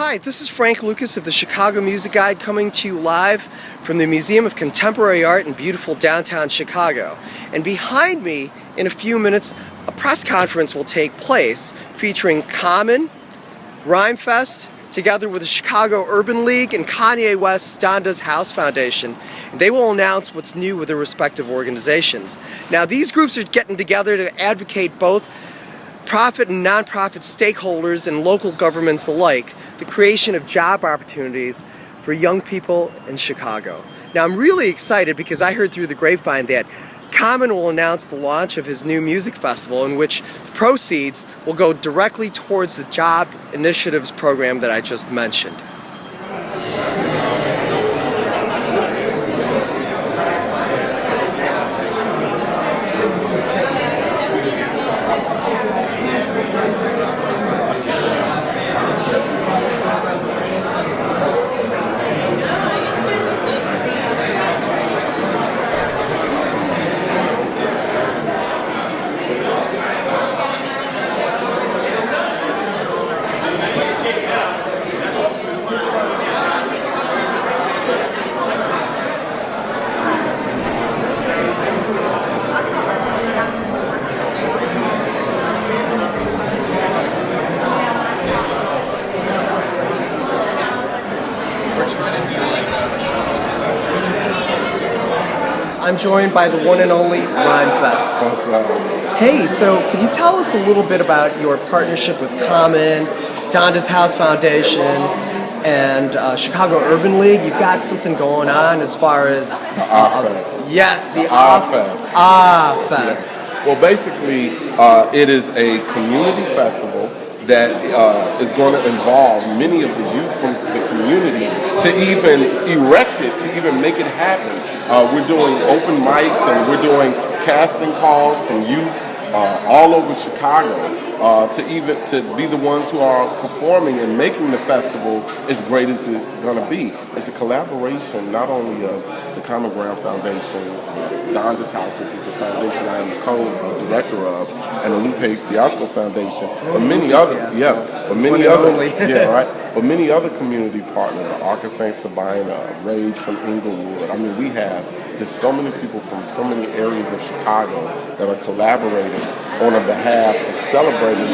Hi, this is Frank Lucas of the Chicago Music Guide coming to you live from the Museum of Contemporary Art in beautiful downtown Chicago. And behind me, in a few minutes, a press conference will take place featuring Common, Rhymefest, together with the Chicago Urban League and Kanye West's Donda's House Foundation. And they will announce what's new with their respective organizations. Now, these groups are getting together to advocate both profit and nonprofit stakeholders and local governments alike, the creation of job opportunities for young people in Chicago. Now, I'm really excited because I heard through the grapevine that Common will announce the launch of his new music festival, in which the proceeds will go directly towards the job initiatives program that I just mentioned. I'm joined by the one and only Rhymefest. Hey, so could you tell us a little bit about your partnership with Common, Donda's House Foundation, and Chicago Urban League? You've got something going on as far as the Fest. Yes, the Fest. Fest. Yes. Well, basically, it is a community festival that is going to involve many of the youth from the community to even erect it, to even make it happen. We're doing open mics and we're doing casting calls from youth all over Chicago to be the ones who are performing and making the festival as great as it's going to be. It's a collaboration not only of the Common Ground Foundation, Donda's House, which is the foundation I am the co-director of, and the Lupe Fiasco Foundation, but many other, but many other community partners, Arca St. Sabina, Rage from Inglewood. I mean, we have just so many people from so many areas of Chicago that are collaborating on behalf of celebrating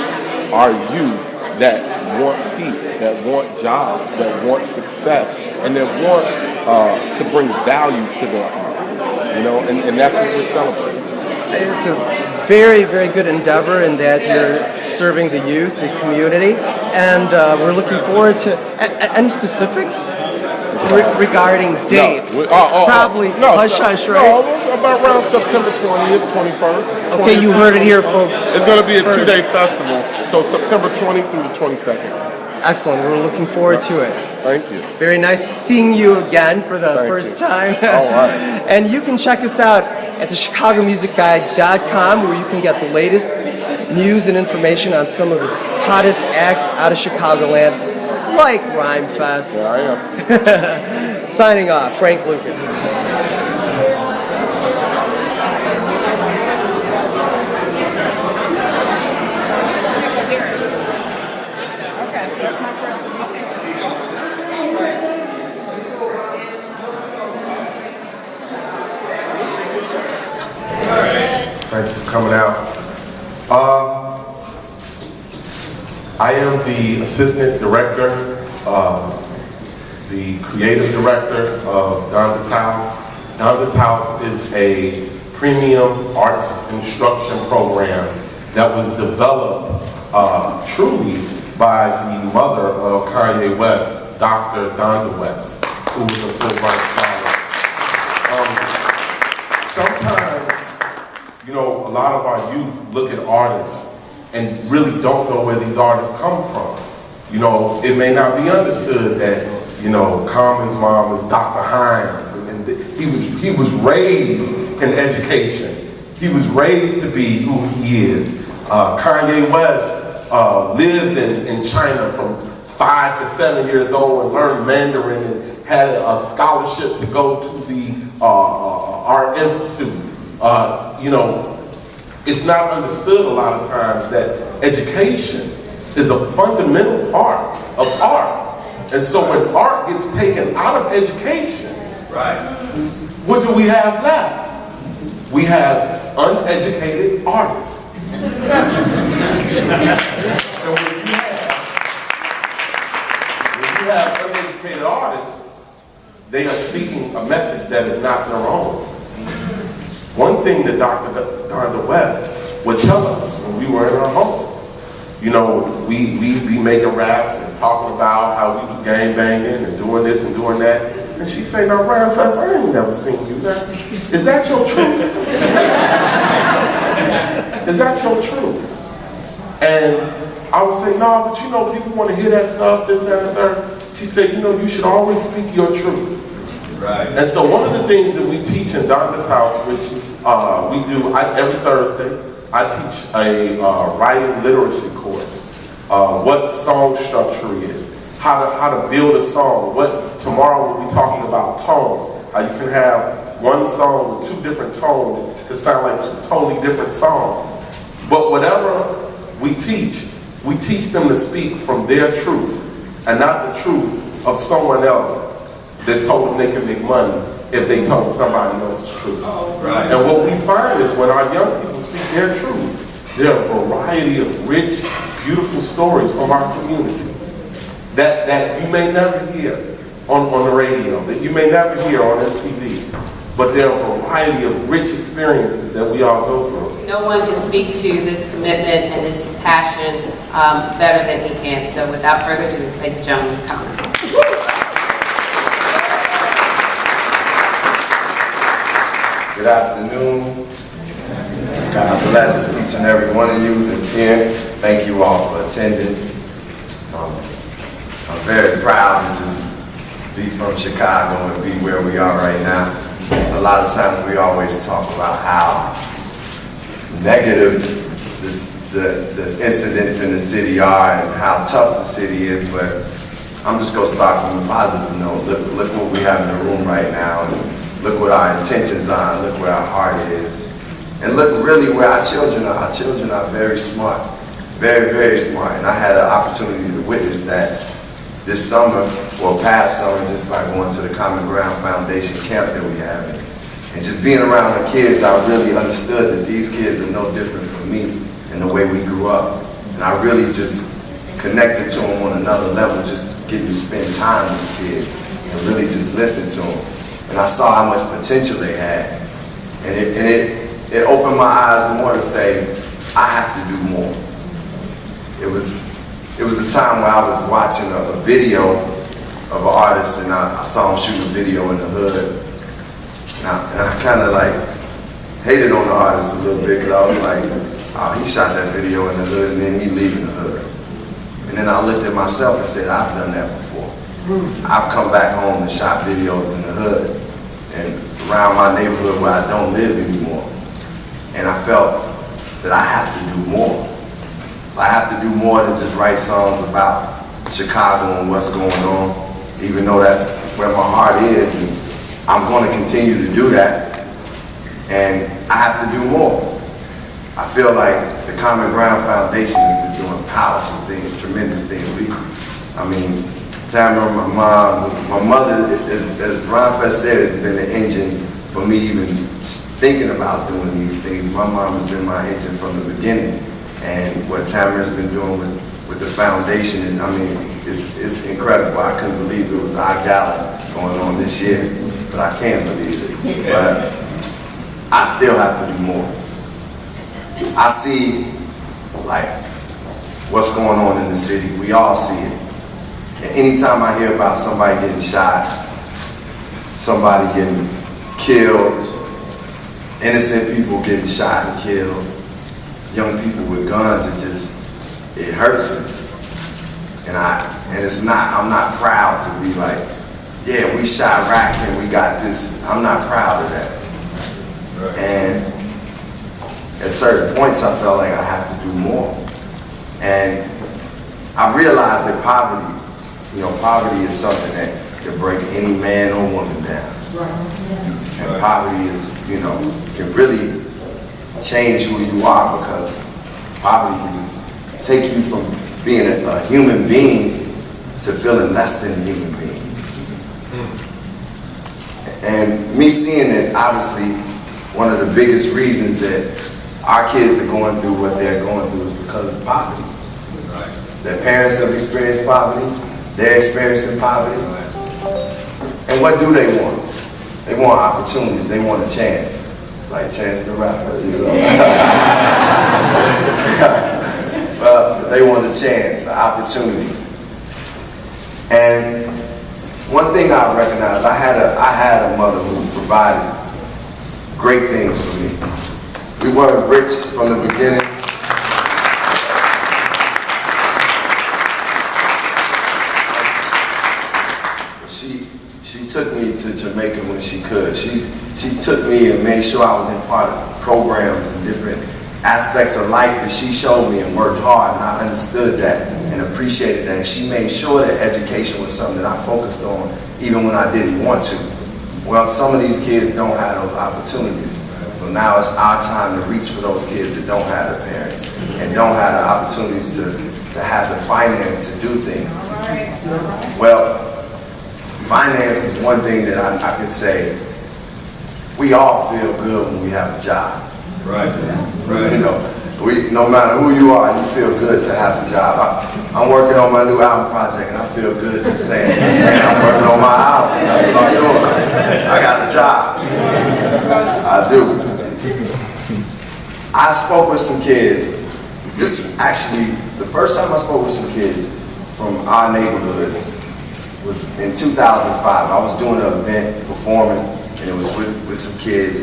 our youth that want peace, that want jobs, that want success, and that want to bring value to their art, and that's what we're celebrating. It's a very, very good endeavor in that you're serving the youth, the community, and we're looking forward to any specifics regarding dates. Probably hush-hush, right? No, about around September 20th, 21st. Okay, you heard it here, folks. It's going to be a two-day festival, so September 20th through the 22nd. Excellent. We're looking forward to it. Thank you. Very nice seeing you again for the first time. All right. And you can check us out at thechicagomusicguide.com, where you can get the latest news and information on some of the hottest acts out of Chicagoland, like Rhymefest. There I am. Signing off, Frank Lucas. Thank you for coming out. I am the assistant director, the creative director of Donda's House. Donda's House is a premium arts instruction program that was developed truly by the mother of Kanye West, Dr. Donda West, who was a Fulbright scholar. Sometimes, a lot of our youth look at artists and really don't know where these artists come from. It may not be understood that, Common's mom is Dr. Hines, and he was raised in education. He was raised to be who he is. Kanye West lived in China from 5 to 7 years old and learned Mandarin and had a scholarship to go to the Art Institute. It's not understood a lot of times that education is a fundamental part of art. And so when art gets taken out of education, Right. what do we have left? We have uneducated artists. And when you have uneducated artists, they are speaking a message that is not their own. One thing that Dr. Donda West would tell us when we were in our home, you know, we be making raps and talking about how we was gang banging and doing this and doing that. And she say, now Rhymefest, I ain't never seen you. Is that your truth? Is that your truth? And I would say, no, but you know, people want to hear that stuff, this, that, and the third. She said, you know, you should always speak your truth. Right. And so one of the things that we teach in Donda's house, which we do every Thursday, I teach a writing literacy course. What song structure is, how to build a song. Tomorrow we'll be talking about tone. How you can have one song with two different tones that sound like two totally different songs. But whatever we teach them to speak from their truth and not the truth of someone else that told them they can make money if they told somebody else's truth. Right. And what we find is when our young people speak their truth, there are a variety of rich, beautiful stories from our community that you may never hear on the radio, that you may never hear on MTV. But there are a variety of rich experiences that we all go through. No one can speak to this commitment and this passion better than he can. So without further ado, ladies and gentlemen, comment. Good afternoon. God bless each and every one of you that's here. Thank you all for attending. I'm very proud to just be from Chicago and be where we are right now. A lot of times we always talk about how negative the incidents in the city are and how tough the city is, but I'm just going to start from a positive note. Look what we have in the room right now, and look what our intentions are, and look where our heart is. And look really where our children are. Our children are very smart, very, very smart. And I had an opportunity to witness that this summer, or past summer, just by going to the Common Ground Foundation camp that we have. And just being around the kids, I really understood that these kids are no different from me in the way we grew up. And I really just connected to them on another level, just getting to spend time with the kids and really just listen to them. And I saw how much potential they had. And it opened my eyes more to say, I have to do more. It was a time where I was watching a video of an artist, and I saw him shoot a video in the hood. And I kind of like hated on the artist a little bit, because I was like, oh, he shot that video in the hood and then he leaving the hood. And then I looked at myself and said, I've done that before. I've come back home and shot videos in the hood and around my neighborhood where I don't live anymore. And I felt that I have to do more. I have to do more than just write songs about Chicago and what's going on, even though that's where my heart is. And I'm going to continue to do that. And I have to do more. I feel like the Common Ground Foundation has been doing powerful things, tremendous things. Tamara, my mother, as Rhymefest said, has been the engine for me even thinking about doing these things. My mom has been my engine from the beginning. And what Tamara's been doing with the foundation, and it's incredible. I couldn't believe it was our gala going on this year, but I can't believe it. But I still have to do more. I see, like, what's going on in the city. We all see it. And anytime I hear about somebody getting shot, somebody getting killed, innocent people getting shot and killed, young people with guns, it hurts me. And I'm not proud to be like, yeah, we shot Rack and we got this. I'm not proud of that. Right. And at certain points I felt like I have to do more. And I realized that poverty is something that can break any man or woman down. Right. And poverty is, can really change who you are, because poverty can just take you from being a human being to feeling less than a human being. And me seeing it, obviously, one of the biggest reasons that our kids are going through what they're going through is because of poverty. Their parents have experienced poverty, they're experiencing poverty. And what do they want? They want opportunities, they want a chance. Like Chance the Rapper, you know. They want a chance, an opportunity. And one thing I recognize, I had a mother who provided great things for me. We weren't rich from the beginning. She took me to Jamaica when she could. She took me and made sure I was in part of programs and different aspects of life that she showed me and worked hard, and I understood that and appreciated that. And she made sure that education was something that I focused on even when I didn't want to. Well, some of these kids don't have those opportunities. So now it's our time to reach for those kids that don't have their parents and don't have the opportunities to have the finance to do things. Well, finance is one thing that I can say, we all feel good when we have a job. Right. You know, no matter who you are, you feel good to have a job. I'm working on my new album project and I feel good just saying, man, I'm working on my album. That's what I'm doing. I got a job. I do. I spoke with some kids. This actually, the first time I spoke with some kids from our neighborhoods was in 2005. I was doing an event, performing, and it was with some kids,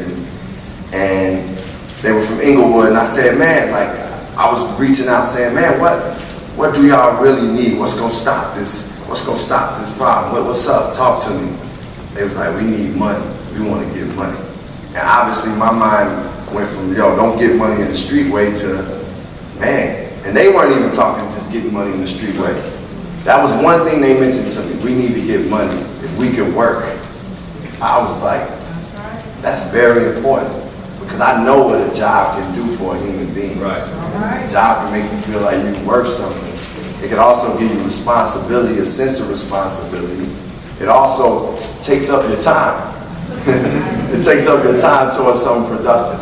and they were from Inglewood, and I said, man, like, I was reaching out saying, man, what do y'all really need? What's gonna stop this? What's gonna stop this problem? What's up? Talk to me. They was like, we need money. We want to get money. And obviously my mind went from, yo, don't get money in the street way to, man. And they weren't even talking just getting money in the street way. That was one thing they mentioned to me. We need to get money. If we could work. I was like, that's very important. Because I know what a job can do for a human being. Right. A job can make you feel like you're worth something. It can also give you responsibility, a sense of responsibility. It also takes up your time. It takes up your time towards something productive.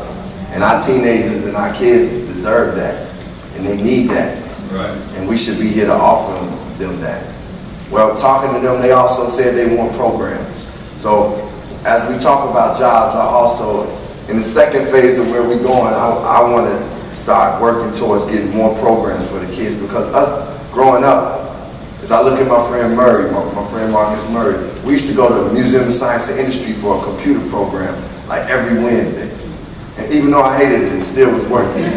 And our teenagers and our kids deserve that. And they need that. Right. And we should be here to offer them that. Well, talking to them, they also said they want programs. So as we talk about jobs, I also, in the second phase of where we're going, I want to start working towards getting more programs for the kids, because us growing up, as I look at my friend Murray, my friend Marcus Murray, we used to go to the Museum of Science and Industry for a computer program like every Wednesday. And even though I hated it, it still was worth it.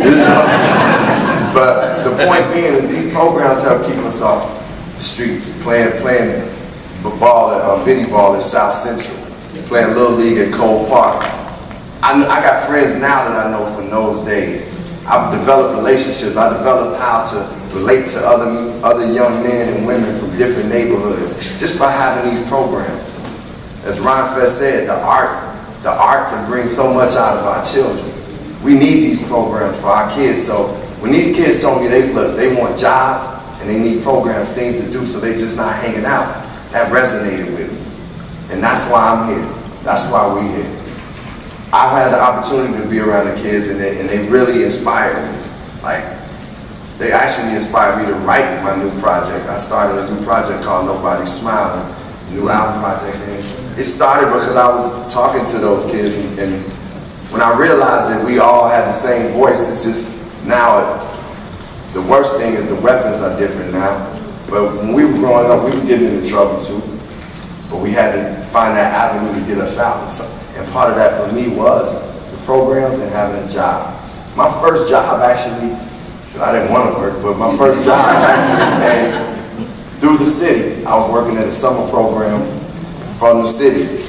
But the point being is these programs help keep us off the streets, playing ball at bitty ball at South Central, playing Little League at Cole Park. I got friends now that I know from those days. I've developed relationships. I developed how to relate to other young men and women from different neighborhoods just by having these programs. As Rhymefest said, the art can bring so much out of our children. We need these programs for our kids. So when these kids told me they want jobs and they need programs, things to do, so they just not hanging out, that resonated with me. And that's why I'm here. That's why we're here. I've had the opportunity to be around the kids, and they really inspired me. Like, they actually inspired me to write my new project. I started a new project called Nobody's Smiling, a new album project. And it started because I was talking to those kids, and when I realized that we all had the same voice, it's just now, the worst thing is the weapons are different now. But when we were growing up, we were getting into trouble too. But we had to find that avenue to get us out. And part of that for me was the programs and having a job. My first job actually, I didn't want to work, but my first job actually came through the city. I was working at a summer program from the city.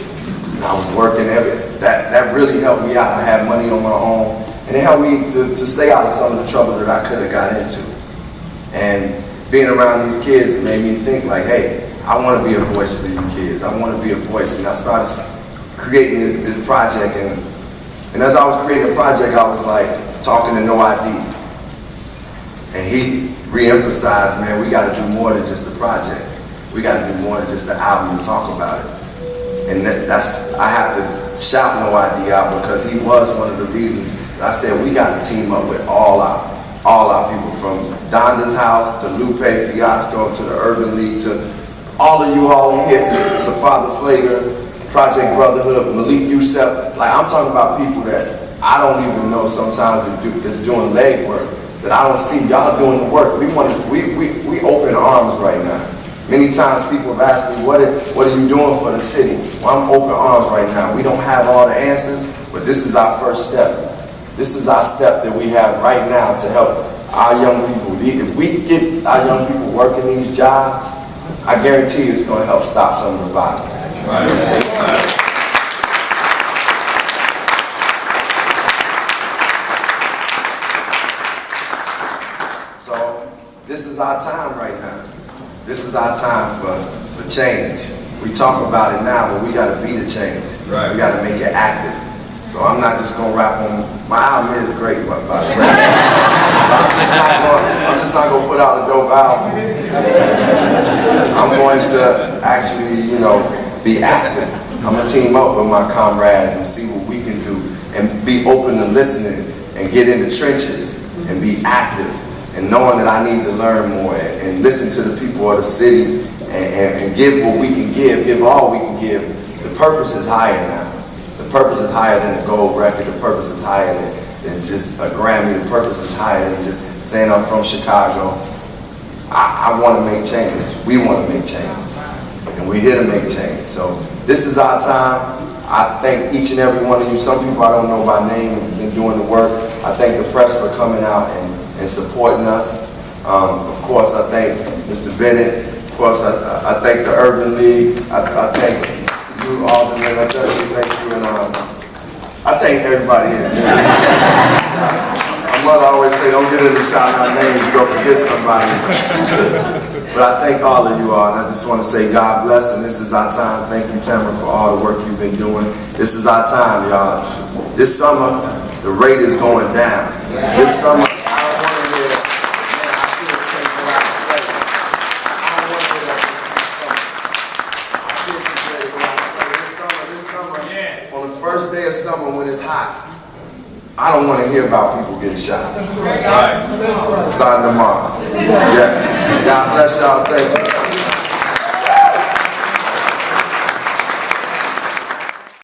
And I was working that really helped me out. I had money on my own, and it helped me to stay out of some of the trouble that I could have got into. And being around these kids made me think like, hey, I want to be a voice for you kids. I want to be a voice. And I started creating this project, and as I was creating the project, I was like talking to No ID, and he re-emphasized, man, we got to do more than just the project. We got to do more than just the album and talk about it. And that's, I have to shout No ID out because he was one of the reasons that I said we got to team up with all our people, from Donda's house to Lupe Fiasco to the Urban League to all of you all in here, to Father Flager, Project Brotherhood, Malik Youssef. Like, I'm talking about people that I don't even know sometimes that's doing leg work, that I don't see. Y'all doing the work. We open arms right now. Many times people have asked me, what are you doing for the city? Well, I'm open arms right now. We don't have all the answers, but this is our first step. This is our step that we have right now to help our young people. If we get our young people working these jobs, I guarantee you it's going to help stop some of the violence. Right. So this is our time right now. This is our time for change. We talk about it now, but we got to be the change. Right. We got to make it active. So I'm not just going to rap on, my album is great, by the way. But I'm just not going to put out a dope album. I'm going to actually, be active. I'm going to team up with my comrades and see what we can do and be open to listening and get in the trenches and be active and knowing that I need to learn more and listen to the people of the city and give what we can give all we can give. The purpose is higher now. The purpose is higher than a gold record. The purpose is higher than just a Grammy. The purpose is higher than just saying I'm from Chicago. I want to make change. We want to make change. And we're here to make change. So this is our time. I thank each and every one of you. Some people I don't know by name have been doing the work. I thank the press for coming out and supporting us. Of course, I thank Mr. Bennett. Of course, I thank the Urban League. I thank you, Alderman. I definitely thank you, and I thank everybody here. My mother always say, don't get into shouting out names, you're going to forget somebody. But I thank all of you all, and I just want to say God bless, and this is our time. Thank you, Tamara, for all the work you've been doing. This is our time, y'all. This summer, the rate is going down. This summer, I don't want to hear, man, I feel straight for out of play. I don't want to hear that this summer. I feel so great for out of play. This summer, on the first day of summer when it's hot, I don't want to hear about people getting shot. Right. Starting tomorrow. Yes. God bless y'all. Thank you.